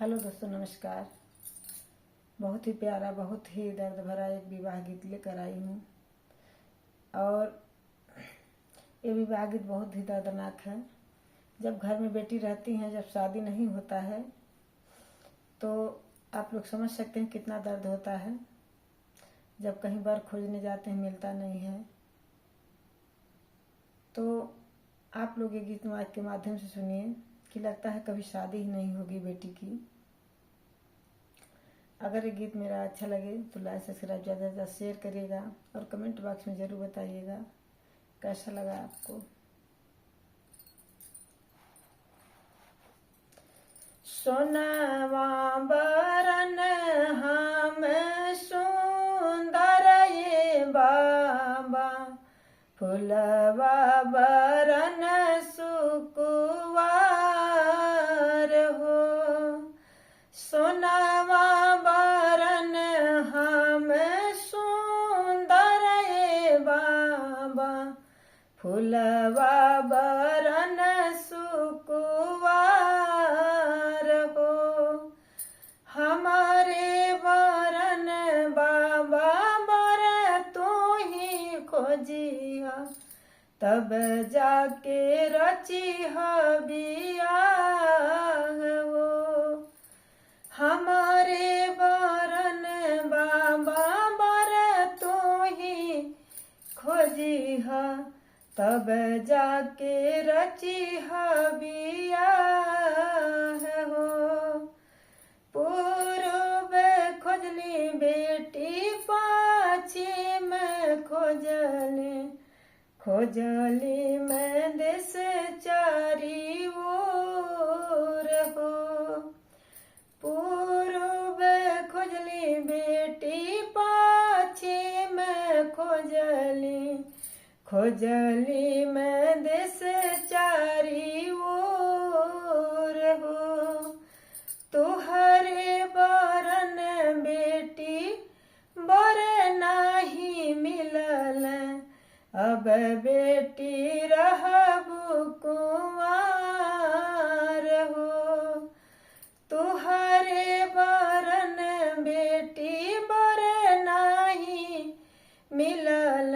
Hello दोस्तों, नमस्कार। बहुत ही प्यारा, बहुत ही दर्द भरा एक विवाह गीत लेकर आई हूँ। और ये विवाह गीत बहुत ही दर्दनाक है। जब घर में बेटी रहती हैं, जब शादी नहीं होता है, तो आप लोग समझ सकते हैं कितना दर्द होता है। जब कहीं वर खोजने जाते हैं, मिलता नहीं है, तो आप लोग ये गीत के माध्यम से सुनिए कि लगता है कभी शादी ही नहीं होगी बेटी की। अगर ये गीत मेरा अच्छा लगे तो लाइक सब्सक्राइब ज़्यादा से ज़्यादा शेयर करिएगा और कमेंट बॉक्स में ज़रूर बताइएगा कैसा लगा आपको। सोनवा बरन हम सुंदर ये बाबा, फुलवा बरन सुकुवार हो। सोनवा बरन हम सुंदर ये बाबा, फुलवा बरन सुकुवार हो। हमारे बरन बाबा बर तू ही खोजिया, तब जाके रचिहा बियाह हो। हमारे बरन बाबा बर तू ही खोजिहा, तब जाके रचिहा बियाह हो। पूर्व खोजली बेटी, पश्चिम खोजली मैं देश चारी ओर हो। पूर्व खोजली बेटी, पश्चिम खोजली मैं देश चारी ओर हो। तुहरे बरन बेटी बर नाही मिलल, अब बेटी रहबु कुंवार हो। तुहरे बरन बेटी बर नाही मिलल,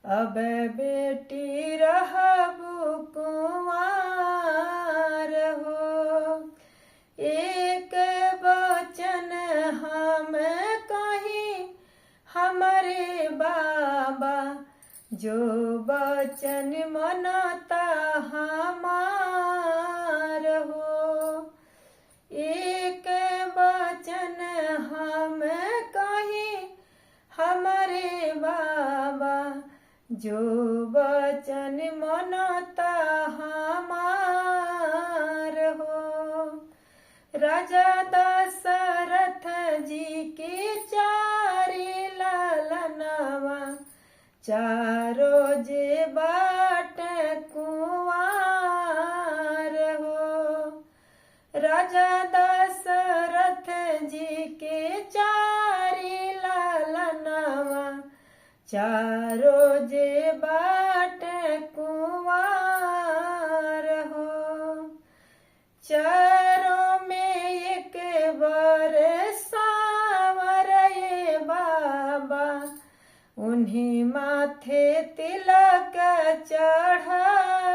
अब बेटी रहबु कुंवार हो। एक वचन हम कहीं हमरे बाबा, जो वचन मनता हमार हो। एक वचन हम कहीं हमरे बाबा, जो वचन मनता हमार हो। राजा दशरथ जी की चारी लालनवा, चारो जे बाट कुंवार हो। राजा दशरथ जी के चारी लालनवा, चारो जे बाट कुंवार हो। चारों में एक बार सावर ये बाबा, उन्हीं माथे तिलक चढ़ाइयो।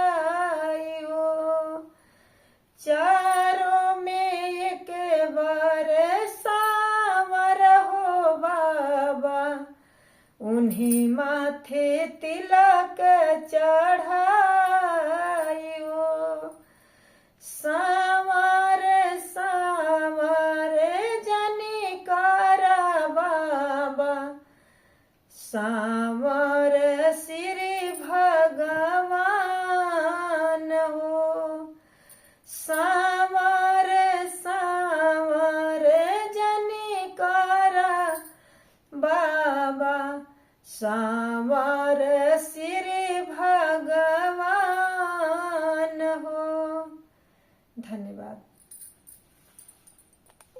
चारों में एक बार सावर हो बाबा, उन्हीं माथे तिलक चढ़ाइयो। सावर सावर जनी करा बाबा, सावर श्री भगवान हो। सावर सावर जनी करा बाबा, सावर